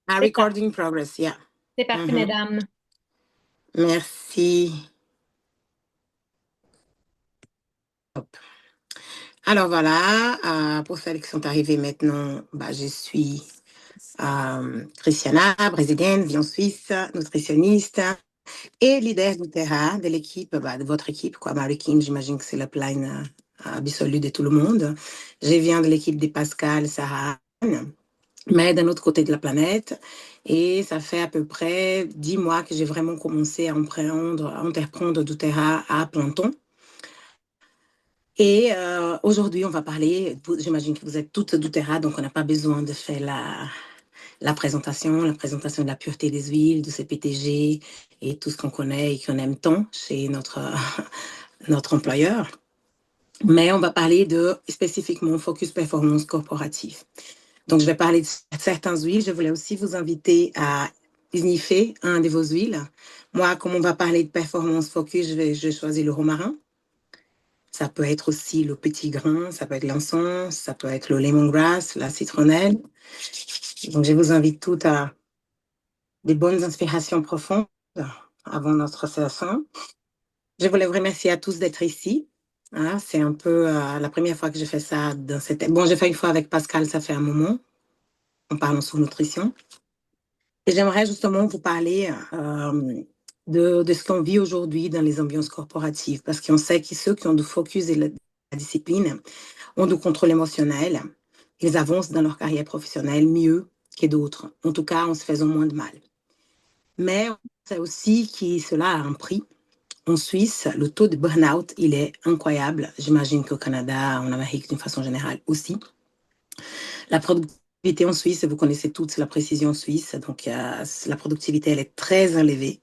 C'est ça. Recording progress, yeah. C'est parti, Mhm. mesdames. Merci. Hop. Alors voilà, pour celles qui sont arrivées maintenant, je suis Christiana, brésilienne, vie en Suisse, nutritionniste et leader du terrain de l'équipe, de votre équipe, quoi. Marie Kim, j'imagine que c'est le plan absolu de tout le monde. Je viens de l'équipe de Pascal, Sarah, Anne, mais d'un autre côté de la planète. Et ça fait à peu près 10 mois que j'ai vraiment commencé à entreprendre du terrain à plein temps. Et aujourd'hui, on va parler, j'imagine que vous êtes toutes doTERRA, donc on n'a pas besoin de faire la présentation de la pureté des huiles, de ces PTG et tout ce qu'on connaît et qu'on aime tant chez notre employeur. Mais on va parler de spécifiquement focus performance corporative. Donc, je vais parler de certaines huiles. Je voulais aussi vous inviter à sniffer un de vos huiles. Moi, comme on va parler de performance focus, je vais choisir le romarin. Ça peut être aussi le petit grain, ça peut être l'encens, ça peut être le lemongrass, la citronnelle. Donc, je vous invite toutes à des bonnes inspirations profondes avant notre session. Je voulais vous remercier à tous d'être ici. Hein, c'est un peu la première fois que je fais ça dans cette... Bon, j'ai fait une fois avec Pascal, ça fait un moment, en parlant sur nutrition. Et j'aimerais justement vous parler de ce qu'on vit aujourd'hui dans les ambiances corporatives, parce qu'on sait que ceux qui ont du focus et la discipline ont du contrôle émotionnel. Ils avancent dans leur carrière professionnelle mieux que d'autres, en tout cas en se faisant moins de mal. Mais on sait aussi que cela a un prix. En Suisse, le taux de burn-out, il est incroyable. J'imagine qu'au Canada, en Amérique d'une façon générale aussi. La productivité en Suisse, vous connaissez toutes la précision suisse, donc la productivité, elle est très élevée.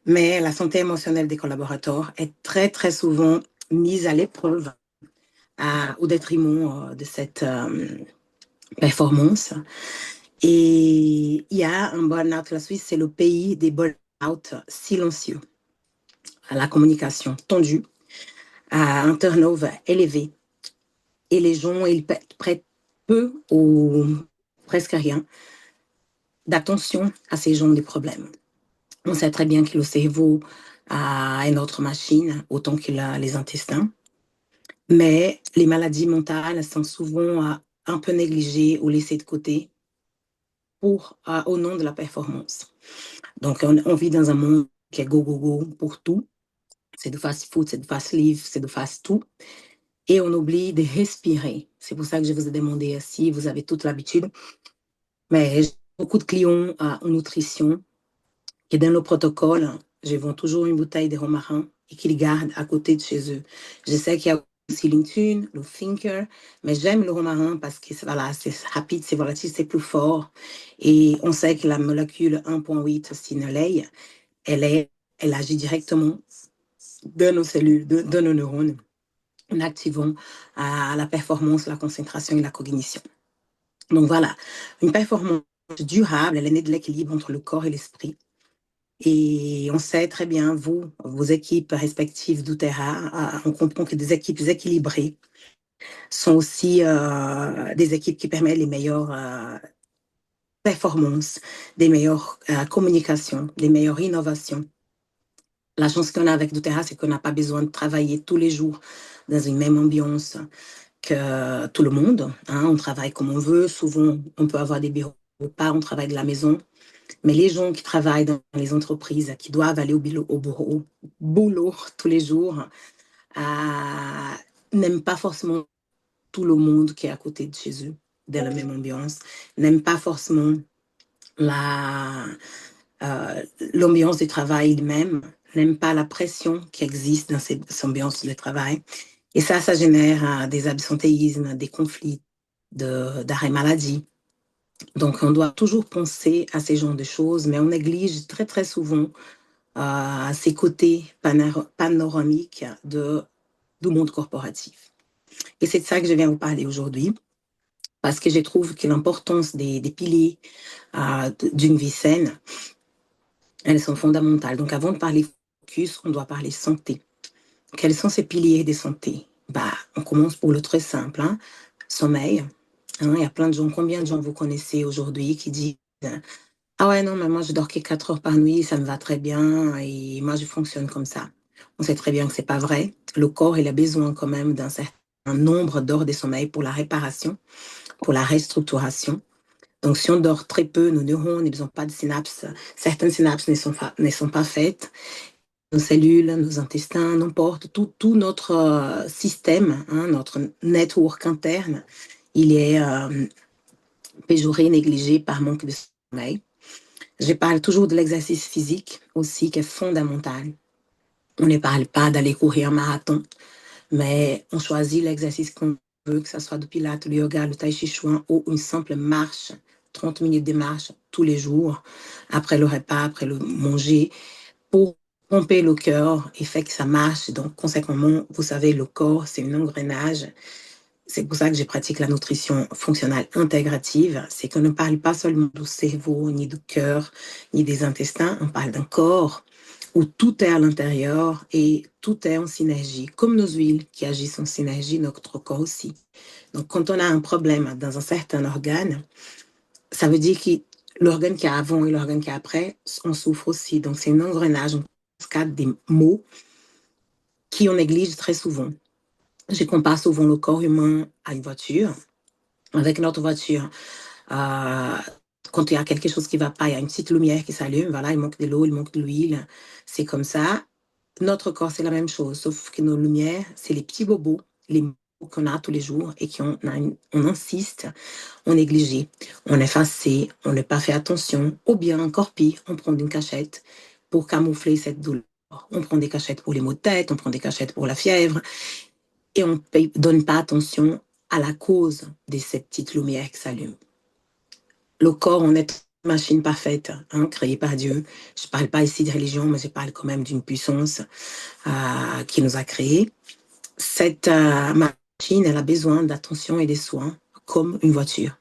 Mais la santé émotionnelle des collaborateurs est très, très souvent mise à l'épreuve au détriment de cette performance. Et il y a un burn-out. La Suisse, c'est le pays des burn-out silencieux, à la communication tendue, à un turnover élevé. Et les gens, ils prêtent peu ou presque rien d'attention à ces gens des problèmes. On sait très bien que le cerveau a une autre machine, autant qu'il a les intestins. Mais les maladies mentales sont souvent un peu négligées ou laissées de côté au nom de la performance. Donc, on vit dans un monde qui est go, go, go pour tout. C'est de fast food, c'est de fast live, c'est de fast tout. Et on oublie de respirer. C'est pour ça que je vous ai demandé si vous avez toute l'habitude. Mais j'ai beaucoup de clients en nutrition qui, dans le protocole, je vends toujours une bouteille de romarin et qu'ils gardent à côté de chez eux. Je sais qu'il y a aussi l'Intune, le Thinker, mais j'aime le romarin parce que voilà, c'est rapide, c'est volatile, c'est plus fort. Et on sait que la molécule 1,8 synolène, elle agit directement dans nos cellules, dans nos neurones, en activant la performance, la concentration et la cognition. Donc voilà, une performance durable, elle est née de l'équilibre entre le corps et l'esprit. Et on sait très bien, vous, vos équipes respectives d'Outera, on comprend que des équipes équilibrées sont aussi des équipes qui permettent les meilleures performances, des meilleures communications, des meilleures innovations. La chance qu'on a avec doTERRA, c'est qu'on n'a pas besoin de travailler tous les jours dans une même ambiance que tout le monde. Hein. On travaille comme on veut. Souvent, on peut avoir des bureaux ou pas, on travaille de la maison. Mais les gens qui travaillent dans les entreprises, qui doivent aller au boulot tous les jours, euh, n'aiment pas forcément tout le monde qui est à côté de chez eux, dans la même ambiance, n'aiment pas forcément la, euh, l'ambiance du travail elle-même, n'aiment pas la pression qui existe dans cette ambiance de travail. Et ça génère des absentéismes, des conflits, d'arrêt maladie. Donc, on doit toujours penser à ces genres de choses, mais on néglige très, très souvent ces côtés panoramiques du monde corporatif. Et c'est de ça que je viens vous parler aujourd'hui, parce que je trouve que l'importance des piliers d'une vie saine, elles sont fondamentales. Donc, avant de parler focus, on doit parler santé. Quels sont ces piliers de santé? On commence pour le très simple, hein, sommeil. Hein, il y a plein de gens, combien de gens vous connaissez aujourd'hui qui disent Ah ouais, non, mais moi, je dors que 4 heures par nuit, ça me va très bien et moi, je fonctionne comme ça. On sait très bien que c'est pas vrai. Le corps, il a besoin quand même d'un certain nombre d'heures de sommeil pour la réparation, pour la restructuration. Donc, si on dort très peu, nos neurones, ils n'ont pas de synapses. Certaines synapses ne sont pas faites. Nos cellules, nos intestins, n'importe, tout notre système, hein, notre network interne, il est péjoré, négligé par manque de sommeil. Je parle toujours de l'exercice physique aussi, qui est fondamental. On ne parle pas d'aller courir un marathon, mais on choisit l'exercice qu'on veut, que ce soit du pilates, le yoga, le tai chi chuan ou une simple marche, 30 minutes de marche tous les jours, après le repas, après le manger, pour pomper le cœur et faire que ça marche. Donc, conséquemment, vous savez, le corps, c'est un engrenage. C'est pour ça que je pratique la nutrition fonctionnelle intégrative. C'est qu'on ne parle pas seulement du cerveau, ni du cœur, ni des intestins. On parle d'un corps où tout est à l'intérieur et tout est en synergie, comme nos huiles qui agissent en synergie, notre corps aussi. Donc, quand on a un problème dans un certain organe, ça veut dire que l'organe qui a avant et l'organe qui a après, on souffre aussi. Donc, c'est un engrenage, une cascade des maux qui on néglige très souvent. Je compare souvent le corps humain à une voiture. Avec notre voiture, euh, quand il y a quelque chose qui ne va pas, il y a une petite lumière qui s'allume, voilà, il manque de l'eau, il manque de l'huile. C'est comme ça. Notre corps, c'est la même chose, sauf que nos lumières, c'est les petits bobos, les mots qu'on a tous les jours et on insiste, on néglige, on efface, on n'a pas fait attention, ou bien encore pire, on prend une cachette pour camoufler cette douleur. On prend des cachettes pour les maux de tête, on prend des cachettes pour la fièvre, et on ne donne pas attention à la cause de cette petite lumière qui s'allume. Le corps, on est une machine parfaite, hein, créée par Dieu. Je ne parle pas ici de religion, mais je parle quand même d'une puissance qui nous a créés. Cette machine, elle a besoin d'attention et de soins comme une voiture.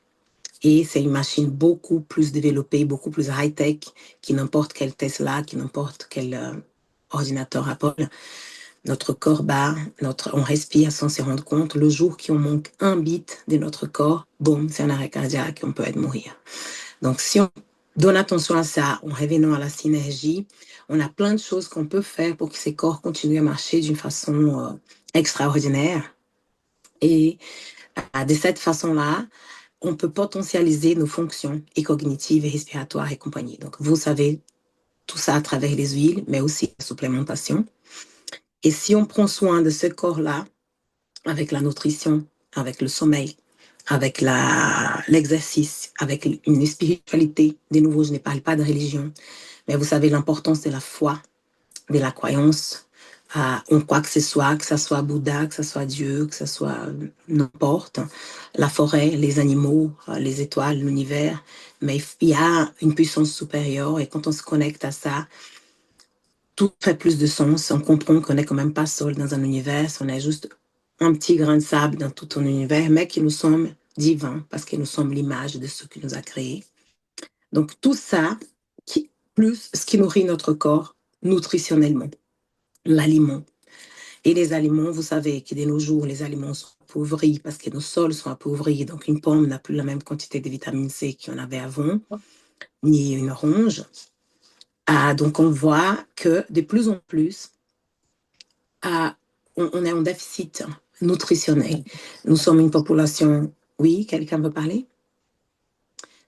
Et c'est une machine beaucoup plus développée, beaucoup plus high-tech que n'importe quel Tesla, que n'importe quel ordinateur Apple. Notre corps bat, on respire sans se rendre compte. Le jour qu'on manque un bit de notre corps, boum, c'est un arrêt cardiaque, on peut être mourir. Donc, si on donne attention à ça, en revenant à la synergie, on a plein de choses qu'on peut faire pour que ces corps continuent à marcher d'une façon extraordinaire. Et de cette façon-là, on peut potentialiser nos fonctions et cognitives et respiratoires et compagnie. Donc, vous savez tout ça à travers les huiles, mais aussi la supplémentation. Et si on prend soin de ce corps-là, avec la nutrition, avec le sommeil, avec l'exercice, avec une spiritualité, de nouveau, je ne parle pas de religion, mais vous savez l'importance de la foi, de la croyance en quoi que ce soit Bouddha, que ce soit Dieu, que ce soit n'importe, la forêt, les animaux, les étoiles, l'univers, mais il y a une puissance supérieure et quand on se connecte à ça, tout fait plus de sens. On comprend qu'on n'est quand même pas seul dans un univers, on est juste un petit grain de sable dans tout un univers, mais que nous sommes divins parce que nous sommes l'image de ce qui nous a créés. Donc tout ça, plus ce qui nourrit notre corps nutritionnellement, l'aliment. Et les aliments, vous savez que de nos jours, les aliments sont appauvris parce que nos sols sont appauvris. Donc une pomme n'a plus la même quantité de vitamine C qu'on avait avant, ni une orange. Donc on voit que de plus en plus, on est en déficit nutritionnel. Nous sommes une population, oui, quelqu'un veut parler?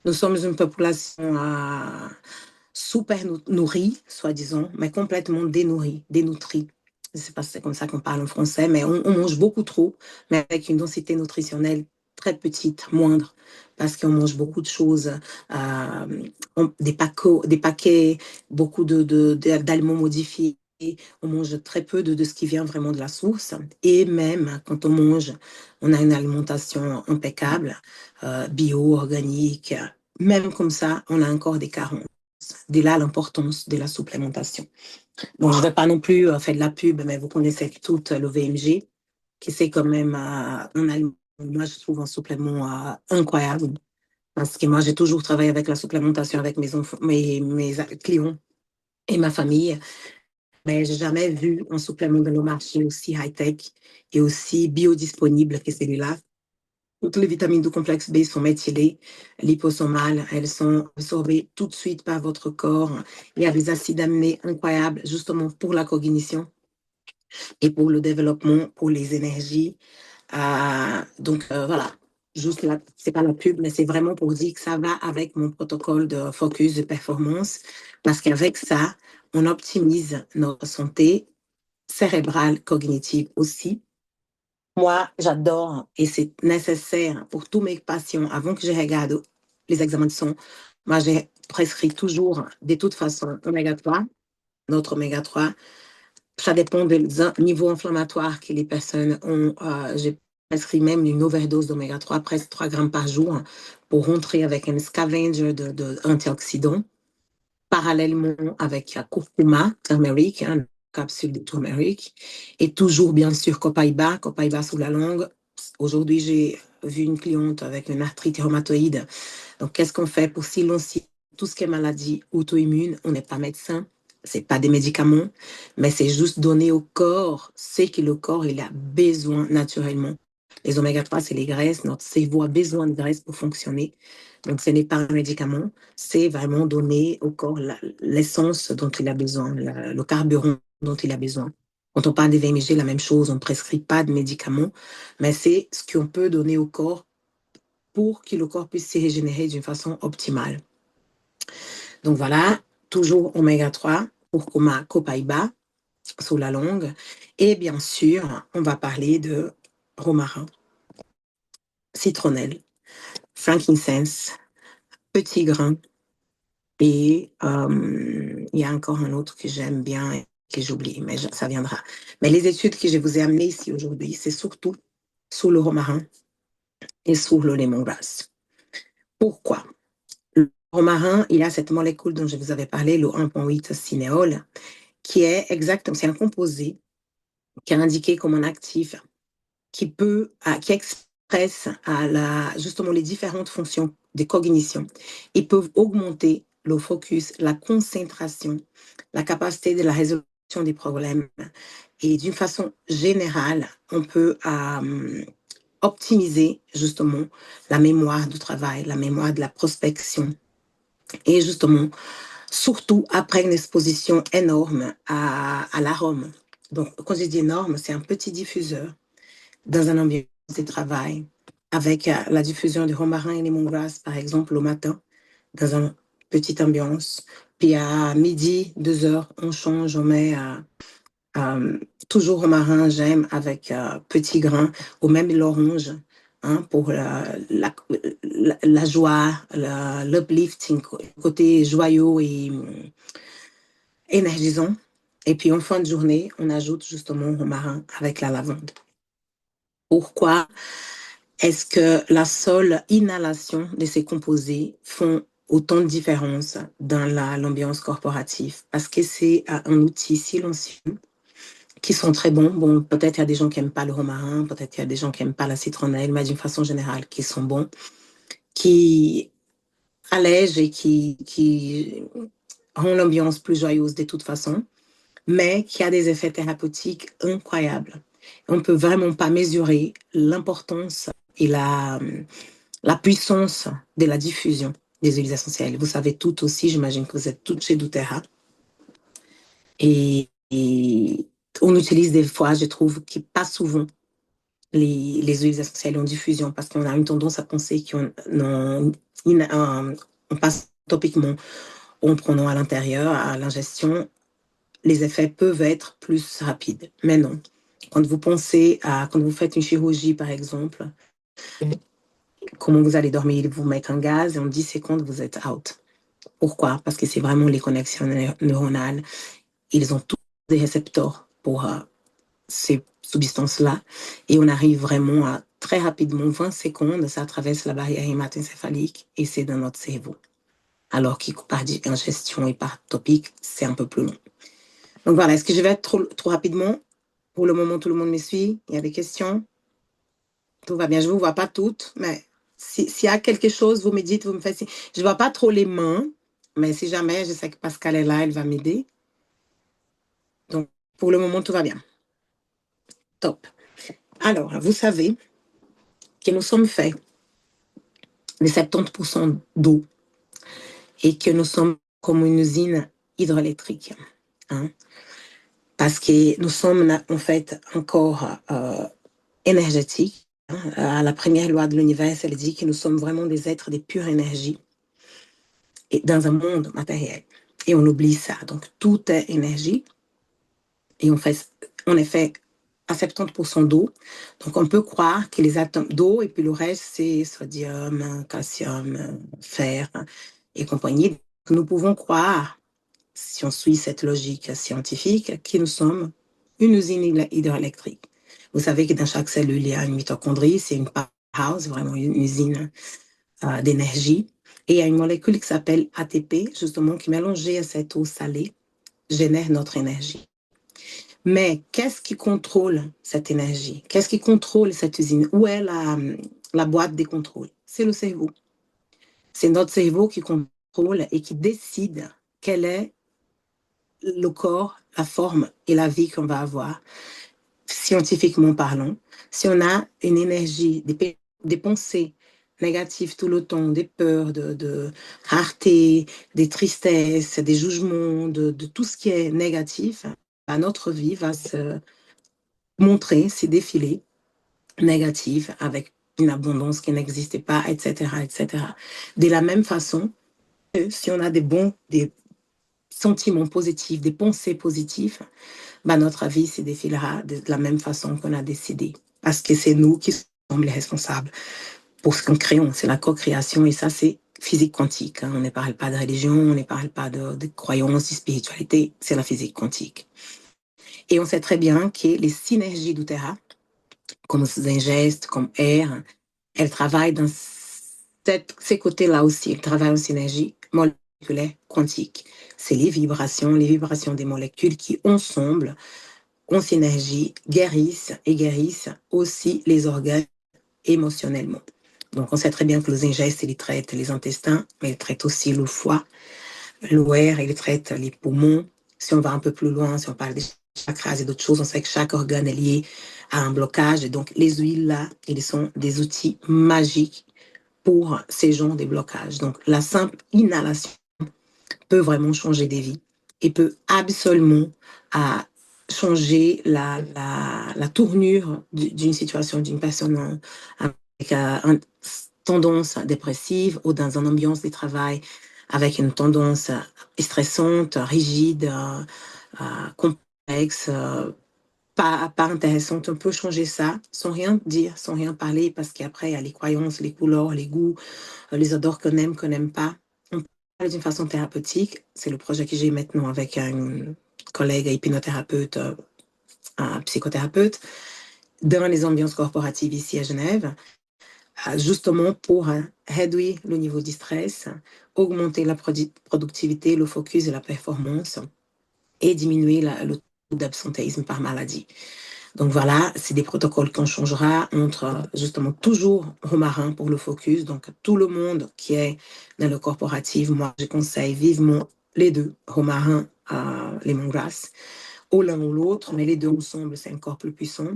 Nous sommes une population super nourrie, soi-disant, mais complètement dénourrie, dénutrie. Je ne sais pas si c'est comme ça qu'on parle en français, mais on mange beaucoup trop, mais avec une densité nutritionnelle très petite, moindre, parce qu'on mange beaucoup de choses, des paquets, beaucoup d'aliments modifiés. On mange très peu de ce qui vient vraiment de la source. Et même quand on mange, on a une alimentation impeccable, bio, organique. Même comme ça, on a encore des carences. De là l'importance de la supplémentation. Bon, je ne vais pas non plus faire de la pub, mais vous connaissez tout le VMG, qui c'est quand même un aliment, moi je trouve un supplément incroyable. Parce que moi, j'ai toujours travaillé avec la supplémentation avec mes enfants, mes clients et ma famille. Mais j'ai jamais vu un supplément de nos marchés aussi high-tech et aussi biodisponible que celui-là. Toutes les vitamines du complexe B sont méthylées, liposomales, elles sont absorbées tout de suite par votre corps. Il y a des acides aminés incroyables, justement pour la cognition et pour le développement, pour les énergies. Voilà, juste là, c'est pas la pub, mais c'est vraiment pour dire que ça va avec mon protocole de focus de performance, parce qu'avec ça, on optimise notre santé cérébrale, cognitive aussi. Moi, j'adore et c'est nécessaire pour tous mes patients avant que je regarde les examens de sang. Moi, j'ai prescrit toujours, de toute façon, oméga 3, notre oméga 3. Ça dépend des niveaux inflammatoires que les personnes ont. J'ai prescrit même une overdose d'oméga 3, presque 3 grammes par jour, pour rentrer avec un scavenger d'antioxydants. Parallèlement avec la curcuma, turmeric, hein, capsule de turmeric, et toujours bien sûr copaïba sous la langue. Aujourd'hui, j'ai vu une cliente avec une arthrite rhumatoïde. Donc, qu'est-ce qu'on fait pour silencier tout ce qui est maladie auto-immune? On n'est pas médecin, c'est pas des médicaments, mais c'est juste donner au corps ce que le corps il a besoin naturellement. Les oméga 3, c'est les graisses. Notre cerveau a besoin de graisses pour fonctionner. Donc, ce n'est pas un médicament, c'est vraiment donner au corps l'essence dont il a besoin, le carburant dont il a besoin. Quand on parle des VMG, la même chose, on ne prescrit pas de médicaments, mais c'est ce qu'on peut donner au corps pour que le corps puisse se régénérer d'une façon optimale. Donc voilà, toujours oméga 3, curcuma, copaïba, sous la langue. Et bien sûr, on va parler de romarin, citronnelle, frankincense, petit grain. Et il y a encore un autre que j'aime bien et que j'oublie, mais ça viendra. Mais les études que je vous ai amenées ici aujourd'hui, c'est surtout sur le romarin et sur le lemongrass. Pourquoi? Le romarin, il a cette molécule dont je vous avais parlé, le 1,8 cinéole, qui est exactement, c'est un composé qui est indiqué comme un actif qui expresse justement les différentes fonctions de cognition. Ils peuvent augmenter le focus, la concentration, la capacité de la résolution des problèmes. Et d'une façon générale, on peut optimiser justement la mémoire du travail, la mémoire de la prospection. Et justement, surtout après une exposition énorme à l'arôme. Donc, quand je dis énorme, c'est un petit diffuseur dans un ambiance de travail, avec la diffusion du romarin et lemongrass, par exemple, le matin, dans une petite ambiance. Puis à midi, 2 heures, on change, on met toujours romarin, j'aime, avec petit grain, ou même l'orange, hein, pour la joie, l'uplifting, côté joyeux et énergisant. Et puis en fin de journée, on ajoute justement romarin avec la lavande. Pourquoi est-ce que la seule inhalation de ces composés font autant de différence dans l'ambiance corporative? Parce que c'est un outil silencieux qui sont très bons. Bon, peut-être il y a des gens qui n'aiment pas le romarin, peut-être qu'il y a des gens qui n'aiment pas la citronnelle, mais d'une façon générale, qui sont bons, qui allègent et qui rendent l'ambiance plus joyeuse de toute façon, mais qui a des effets thérapeutiques incroyables. On ne peut vraiment pas mesurer l'importance et la puissance de la diffusion des huiles essentielles. Vous savez toutes aussi, j'imagine que vous êtes toutes chez doTERRA. Et on utilise des fois, je trouve, pas souvent les huiles essentielles en diffusion parce qu'on a une tendance à penser on passe topiquement en prenant à l'intérieur, à l'ingestion, les effets peuvent être plus rapides. Mais non. Quand vous pensez quand vous faites une chirurgie, par exemple, comment vous allez dormir, ils vous mettent un gaz et en 10 secondes, vous êtes out. Pourquoi? Parce que c'est vraiment les connexions neuronales. Ils ont tous des récepteurs pour ces substances-là. Et on arrive vraiment à très rapidement, 20 secondes, ça traverse la barrière hémato-encéphalique et c'est dans notre cerveau. Alors que par ingestion et par topique, c'est un peu plus long. Donc voilà, est-ce que je vais être trop rapidement? Pour le moment, tout le monde me suit. Il y a des questions? Tout va bien. Je ne vous vois pas toutes, mais s'il y a quelque chose, vous me dites, vous me faites signe. Je ne vois pas trop les mains, mais si jamais, je sais que Pascal est là, elle va m'aider. Donc, pour le moment, tout va bien. Top. Alors, vous savez que nous sommes faits de 70% d'eau et que nous sommes comme une usine hydroélectrique. Hein, parce que nous sommes en fait encore énergétiques. Hein, la première loi de l'univers, elle dit que nous sommes vraiment des êtres de pure énergie et dans un monde matériel. Et on oublie ça. Donc, tout est énergie. Et on est fait à 70% d'eau. Donc, on peut croire que les atomes d'eau et puis le reste, c'est sodium, calcium, fer et compagnie. Nous pouvons croire, si on suit cette logique scientifique, que nous sommes une usine hydroélectrique. Vous savez que dans chaque cellule, il y a une mitochondrie, c'est une powerhouse, vraiment une usine d'énergie. Et il y a une molécule qui s'appelle ATP, justement, qui mélangée à cette eau salée, génère notre énergie. Mais qu'est-ce qui contrôle cette énergie? Qu'est-ce qui contrôle cette usine? Où est la boîte des contrôles? C'est le cerveau. C'est notre cerveau qui contrôle et qui décide quel est le corps, la forme et la vie qu'on va avoir, scientifiquement parlant. Si on a une énergie, des pensées négatives tout le temps, des peurs, de rareté, des tristesses, des jugements, de tout ce qui est négatif, notre vie va se montrer, se défiler négative avec une abondance qui n'existait pas, etc., etc. De la même façon, si on a des sentiments positifs, des pensées positives, notre vie se défilera de la même façon qu'on a décidé. Parce que c'est nous qui sommes les responsables pour ce qu'on crée. C'est la co-création et ça, c'est physique quantique. Hein. On ne parle pas de religion, on ne parle pas de croyance, de spiritualité. C'est la physique quantique. Et on sait très bien que les synergies du Terra, comme Zingest, comme Air, elles travaillent dans ces côtés-là aussi. Elles travaillent en synergie moléculaire quantique. C'est les vibrations des molécules qui, ensemble, en synergie, guérissent aussi les organes émotionnellement. Donc, on sait très bien que les ingestes, ils traitent les intestins, mais ils traitent aussi le foie, l'OR, ils traitent les poumons. Si on va un peu plus loin, si on parle des chakras et d'autres choses, on sait que chaque organe est lié à un blocage. Et donc, les huiles, là, ils sont des outils magiques pour ces genres de blocages. Donc, la simple inhalation peut vraiment changer des vies et peut absolument changer la tournure d'une situation d'une personne avec une tendance dépressive ou dans une ambiance de travail avec une tendance stressante, rigide, complexe, pas intéressante. On peut changer ça sans rien dire, sans rien parler, parce qu'après, il y a les croyances, les couleurs, les goûts, les odeurs qu'on n'aime pas. On parle d'une façon thérapeutique. C'est le projet que j'ai maintenant avec une collègue hypnothérapeute, un psychothérapeute, dans les ambiances corporatives ici à Genève, justement pour réduire le niveau du stress, augmenter la productivité, le focus et la performance et diminuer le taux d'absentéisme par maladie. Donc voilà, c'est des protocoles qu'on changera entre justement toujours Romarin pour le focus. Donc tout le monde qui est dans le corporatif, moi je conseille vivement les deux, Romarin, lemongrass, ou l'un ou l'autre, mais les deux ensemble, c'est encore plus puissant.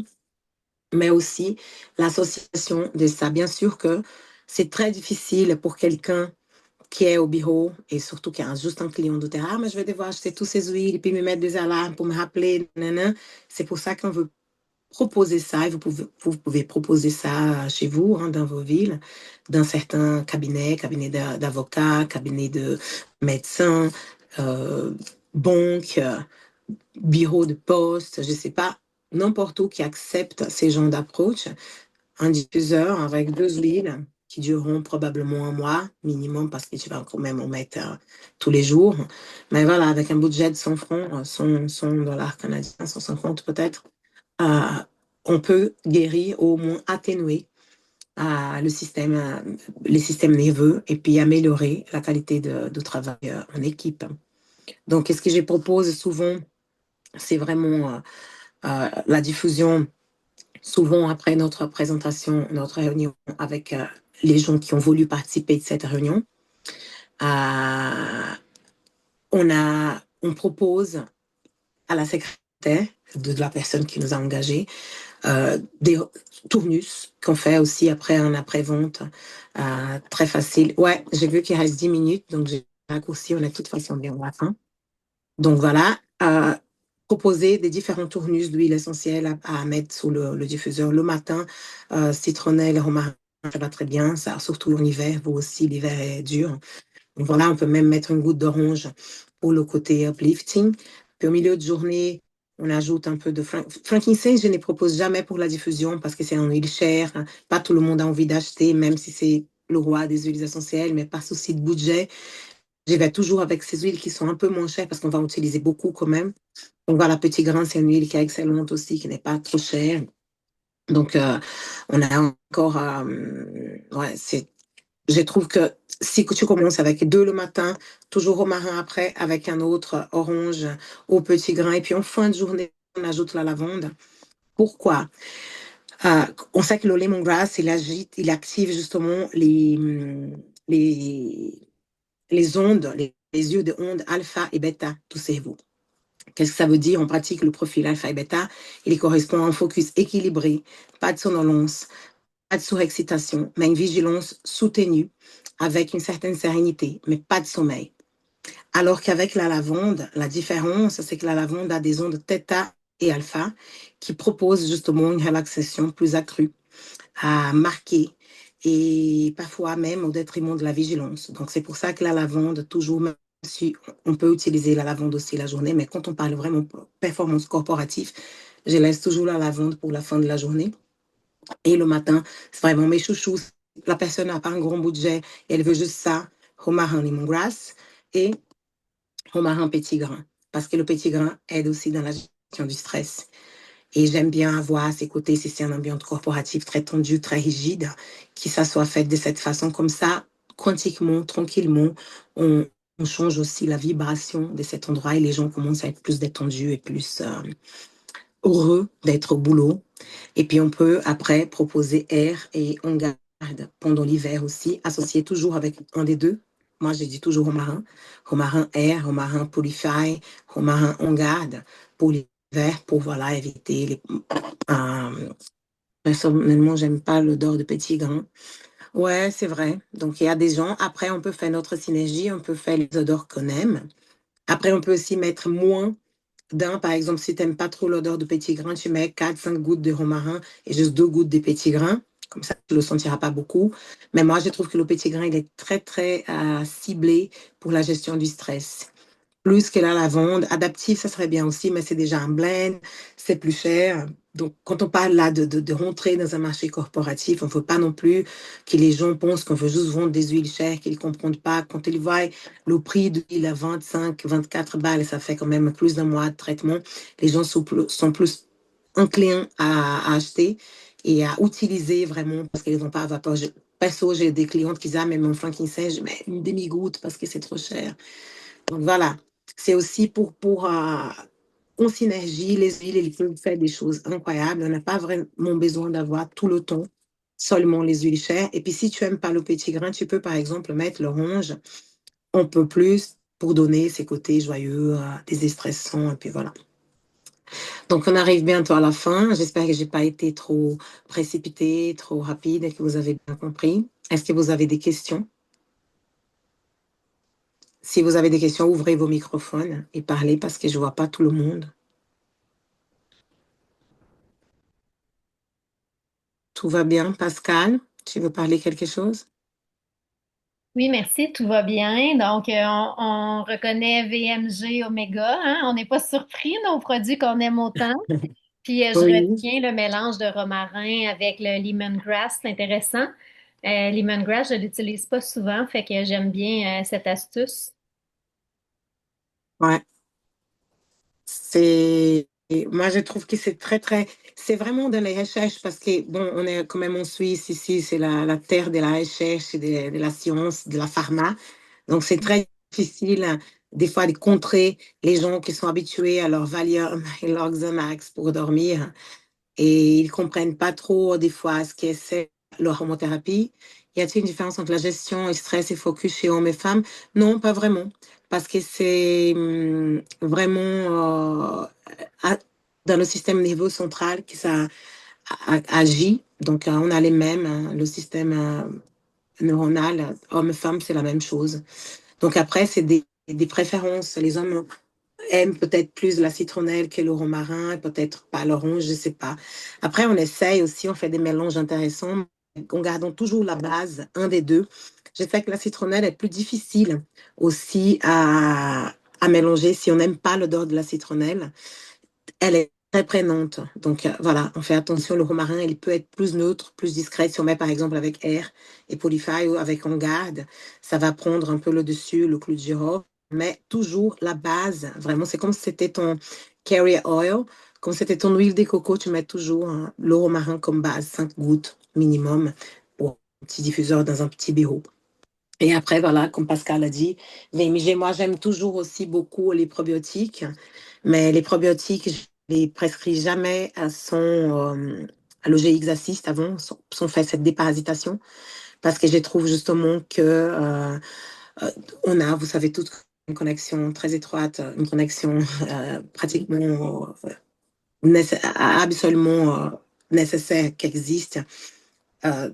Mais aussi l'association de ça. Bien sûr que c'est très difficile pour quelqu'un qui est au bureau et surtout qui a juste un client de terre. Ah, mais je vais devoir acheter tous ces huiles et puis me mettre des alarmes pour me rappeler. Nanana. C'est pour ça qu'on veut proposer ça et vous pouvez proposer ça chez vous, hein, dans vos villes, dans certains cabinets d'avocats, cabinets de médecins, euh, banques, bureaux de poste, je ne sais pas, n'importe où qui accepte ces genres d'approche. Un diffuseur avec deux huiles qui dureront probablement un mois minimum parce que tu vas quand même en mettre tous les jours. Mais voilà, avec un budget de 100 francs, 100 dollars canadiens, 150 peut-être, euh, on peut guérir ou au moins atténuer les systèmes nerveux et puis améliorer la qualité de travail en équipe. Donc, ce que je propose souvent, c'est vraiment la diffusion, souvent après notre présentation, notre réunion avec les gens qui ont voulu participer de cette réunion. Euh, on propose à la secrétaire de la personne qui nous a engagés des tournus qu'on fait aussi après un après-vente. Très facile. Ouais, j'ai vu qu'il reste 10 minutes, donc j'ai raccourci. On est de toute façon bien à la fin. Donc voilà, proposer des différents tournus d'huile essentielle à mettre sous le diffuseur le matin. Citronnelle et romarin, ça va très bien, ça, surtout en hiver. Vous aussi, l'hiver est dur. Donc voilà, on peut même mettre une goutte d'orange pour le côté uplifting. Puis au milieu de journée, on ajoute un peu de frankincense. Je ne les propose jamais pour la diffusion parce que c'est en huile chère. Pas tout le monde a envie d'acheter, même si c'est le roi des huiles essentielles, mais par souci de budget, j'y vais toujours avec ces huiles qui sont un peu moins chères parce qu'on va en utiliser beaucoup quand même. Donc voilà, petit grain, c'est une huile qui est excellente aussi, qui n'est pas trop chère. Donc on a encore, ouais, je trouve que si tu commences avec deux le matin, toujours au marin après, avec un autre orange au petit grain, et puis en fin de journée, on ajoute la lavande. Pourquoi? On sait que le lemongrass, il active justement les, les ondes, les yeux de ondes alpha et bêta, tous ces vous. Qu'est-ce que ça veut dire? En pratique, le profil alpha et bêta, il correspond à un focus équilibré, pas de somnolence, pas de surexcitation, mais une vigilance soutenue avec une certaine sérénité, mais pas de sommeil. Alors qu'avec la lavande, la différence, c'est que la lavande a des ondes θ et alpha qui proposent justement une relaxation plus accrue, à marquer et parfois même au détriment de la vigilance. Donc c'est pour ça que la lavande, toujours, même si on peut utiliser la lavande aussi la journée, mais quand on parle vraiment performance corporative, je laisse toujours la lavande pour la fin de la journée. Et le matin, c'est vraiment mes chouchous. La personne n'a pas un grand budget, elle veut juste ça, romarin lemongrass et romarin petit grain. Parce que le petit grain aide aussi dans la gestion du stress. Et j'aime bien avoir à ses côtés, si c'est un ambiance corporatif très tendu, très rigide, qui ça soit fait de cette façon, comme ça, quantiquement, tranquillement, on change aussi la vibration de cet endroit et les gens commencent à être plus détendus et plus heureux d'être au boulot. Et puis, on peut après proposer air et on garde pendant l'hiver aussi, associé toujours avec un des deux. Moi, je dis toujours romarin air, romarin purify, romarin on garde pour l'hiver, pour voilà, éviter les. Personnellement, j'aime pas l'odeur de petits grains. Ouais, c'est vrai. Donc, il y a des gens. Après, on peut faire notre synergie, on peut faire les odeurs qu'on aime. Après, on peut aussi mettre moins par exemple, si tu n'aimes pas trop l'odeur de petits grains, tu mets 4, 5 gouttes de romarin et juste 2 gouttes de petits grains. Comme ça, tu ne le sentiras pas beaucoup. Mais moi, je trouve que le petit grain, il est très, très ciblé pour la gestion du stress. Plus que la lavande. Adaptif, ça serait bien aussi, mais c'est déjà un blend, c'est plus cher. Donc, quand on parle là de rentrer dans un marché corporatif, on ne veut pas non plus que les gens pensent qu'on veut juste vendre des huiles chères, qu'ils ne comprennent pas. Quand ils voient le prix de l'huile à 25, 24 balles, et ça fait quand même plus d'un mois de traitement, les gens sont plus enclins à acheter et à utiliser vraiment parce qu'ils n'ont pas à vapeur. Perso, j'ai des clientes qui disent, ah, mais mon frankincense, je mets une demi-goutte parce que c'est trop cher. Donc voilà, c'est aussi pour en synergie, les huiles, ils peuvent faire des choses incroyables. On n'a pas vraiment besoin d'avoir tout le temps seulement les huiles chères. Et puis si tu aimes pas le petit grain, tu peux par exemple mettre l'orange un peu plus pour donner ces côtés joyeux, déstressants. Et puis voilà. Donc on arrive bientôt à la fin. J'espère que j'ai pas été trop précipitée, trop rapide et que vous avez bien compris. Est-ce que vous avez des questions? Si vous avez des questions, ouvrez vos microphones et parlez parce que je vois pas tout le monde. Tout va bien, Pascal? Tu veux parler quelque chose? Oui, merci, tout va bien. Donc, on reconnaît VMG Omega, hein? On n'est pas surpris, nos produits qu'on aime autant. Puis, je Oui, retiens le mélange de romarin avec le lemongrass, c'est intéressant. Lemongrass, je l'utilise pas souvent, fait que j'aime bien cette astuce. ouais. C'est, moi, je trouve que c'est très, très, c'est vraiment dans les recherches parce que, bon, on est quand même en Suisse ici, c'est la terre de la recherche, et de la science, de la pharma. Donc, c'est très difficile, des fois, de contrer les gens qui sont habitués à leur Valium et leur Xanax pour dormir. Et ils comprennent pas trop des fois ce que c'est l'aromothérapie. Y a-t-il une différence entre la gestion et stress et focus chez hommes et femmes? Non, pas vraiment, parce que c'est vraiment dans le système nerveux central que ça agit. Donc, on a les mêmes, le système neuronal, homme-femme, c'est la même chose. Donc après, c'est des préférences. Les hommes aiment peut-être plus la citronnelle que le romarin, peut-être pas l'orange, je sais pas. Après, on essaye aussi, on fait des mélanges intéressants, en gardant toujours la base, un des deux. Je sais que la citronnelle est plus difficile aussi à mélanger si on n'aime pas l'odeur de la citronnelle. Elle est très prenante. Donc voilà, on fait attention. Le romarin, il peut être plus neutre, plus discret. Si on met par exemple avec Air et Polify ou avec On Garde, ça va prendre un peu le dessus, le clou de girofle. Mais toujours la base, vraiment, c'est comme si c'était ton carrier oil, comme si c'était ton huile de coco, tu mets toujours le romarin comme base, 5 gouttes minimum, pour un petit diffuseur dans un petit bureau. Et après, voilà, comme Pascal a dit, VMG, moi, j'aime toujours aussi beaucoup les probiotiques, mais les probiotiques, je les prescris jamais à l'OGX Assist avant, sont fait cette déparasitation, parce que je trouve justement que on a, vous savez toutes, une connexion très étroite, une connexion pratiquement absolument nécessaire qui existe. Euh,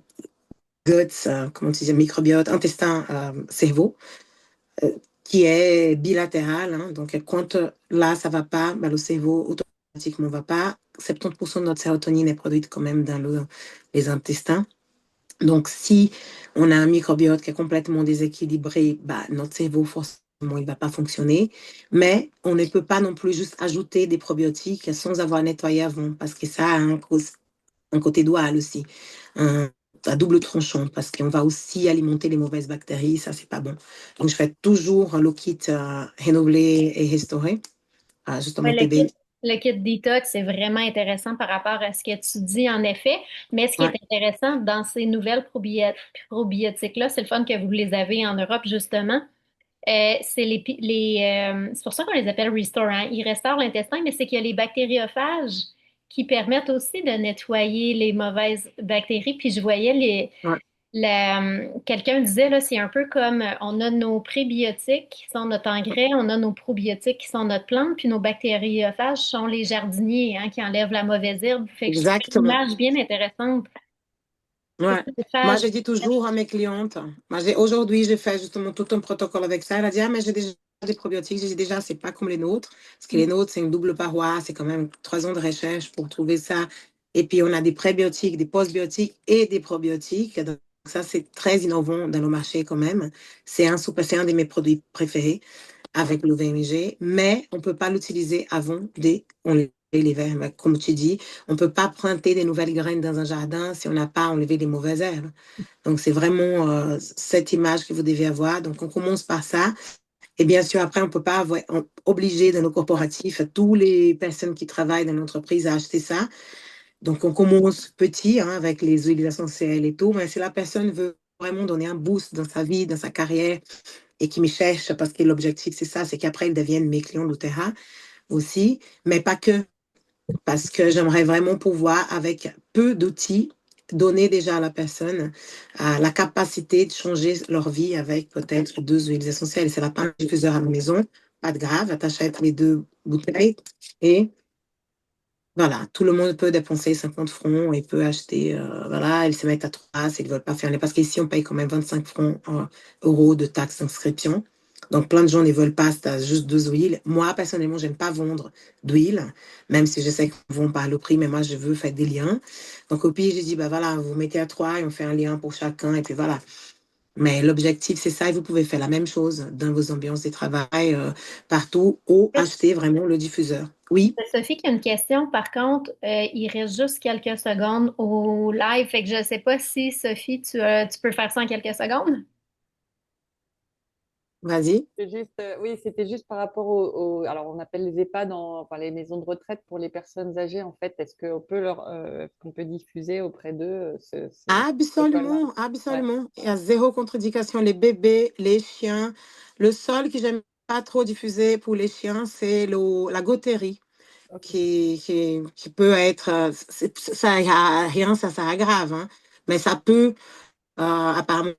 Guts, comment tu dis, microbiote, intestin, cerveau. euh, qui est bilatéral. Hein. Donc, quand là, ça ne va pas, ben, le cerveau automatiquement ne va pas. 70% de notre sérotonine est produite quand même dans les intestins. Donc, si on a un microbiote qui est complètement déséquilibré, ben, notre cerveau, forcément, il ne va pas fonctionner. Mais on ne peut pas non plus juste ajouter des probiotiques sans avoir nettoyé avant, parce que ça a un côté dual aussi, un, à double tranchant, parce qu'on va aussi alimenter les mauvaises bactéries, ça, c'est pas bon. Donc, je fais toujours le kit renouvelé et restauré, Ouais, justement PBI. le kit detox, c'est vraiment intéressant par rapport à ce que tu dis, en effet. Mais ce qui est Ouais, intéressant dans ces nouvelles probiotiques-là, c'est le fun que vous les avez en Europe, justement. C'est c'est pour ça qu'on les appelle restore, hein. Ils restaurent l'intestin, mais c'est qu'il y a les bactériophages qui permettent aussi de nettoyer les mauvaises bactéries. Puis je voyais ouais. quelqu'un disait, là, c'est un peu comme on a nos prébiotiques qui sont notre engrais, on a nos probiotiques qui sont notre plante, puis nos bactériophages sont les jardiniers, hein, qui enlèvent la mauvaise herbe. Fait que je trouvais Exactement. l'image bien intéressante. Ouais. Moi, Phage. je dis toujours à mes clientes, aujourd'hui, j'ai fait justement tout un protocole avec ça. Elle a dit, ah, mais j'ai déjà des probiotiques. J'ai dit déjà, c'est pas comme les nôtres, parce que les nôtres, c'est une double paroi, c'est quand même 3 ans de recherche pour trouver ça. Et puis, on a des prébiotiques, des postbiotiques et des probiotiques. Donc, ça, c'est très innovant dans le marché quand même. C'est un de mes produits préférés avec le VMG, mais on ne peut pas l'utiliser avant on les verts. Mais comme tu dis, on ne peut pas planter des nouvelles graines dans un jardin si on n'a pas enlevé les mauvaises herbes. Donc, c'est vraiment cette image que vous devez avoir. Donc, on commence par ça. Et bien sûr, après, on ne peut pas obliger dans nos corporatifs toutes les personnes qui travaillent dans l'entreprise à acheter ça. Donc, on commence petit hein, avec les huiles essentielles et tout. Mais si la personne veut vraiment donner un boost dans sa vie, dans sa carrière, et qui me cherchent parce que l'objectif, c'est ça, c'est qu'après, ils deviennent mes clients d'Otera aussi, mais pas que, parce que j'aimerais vraiment pouvoir, avec peu d'outils, donner déjà à la personne la capacité de changer leur vie avec peut-être 2 huiles essentielles. Ça va pas un diffuseur à la maison, pas de grave, t'achètes les 2 bouteilles et voilà, tout le monde peut dépenser 50 francs et peut acheter, voilà, ils se mettent à 3 s'ils ne veulent pas faire les. Parce qu'ici, on paye quand même 25 francs euros de taxes d'inscription. Donc, plein de gens ne veulent pas, c'est juste 2 huiles. Moi, personnellement, je n'aime pas vendre d'huile, même si je sais qu'on vend par le prix, mais moi, je veux faire des liens. Donc, au pire, j'ai dit, bah voilà, vous mettez à 3 et on fait un lien pour chacun, et puis voilà. Mais l'objectif, c'est ça, et vous pouvez faire la même chose dans vos ambiances de travail, partout, ou acheter vraiment le diffuseur. Oui. Sophie qui a une question, par contre, il reste juste quelques secondes au live, fait que je ne sais pas si Sophie, tu peux faire ça en quelques secondes. Vas-y. C'est juste, oui, c'était juste par rapport alors on appelle les EHPAD, enfin les maisons de retraite pour les personnes âgées en fait. Est-ce qu'on peut diffuser auprès d'eux ce protocole-là? Absolument, Ouais, absolument. Il y a zéro contre-indication. Les bébés, les chiens. Le seul que j'aime pas trop diffuser pour les chiens, c'est la gotérie, ok. qui peut être, ça y a rien, ça grave, hein, mais ça peut, apparemment,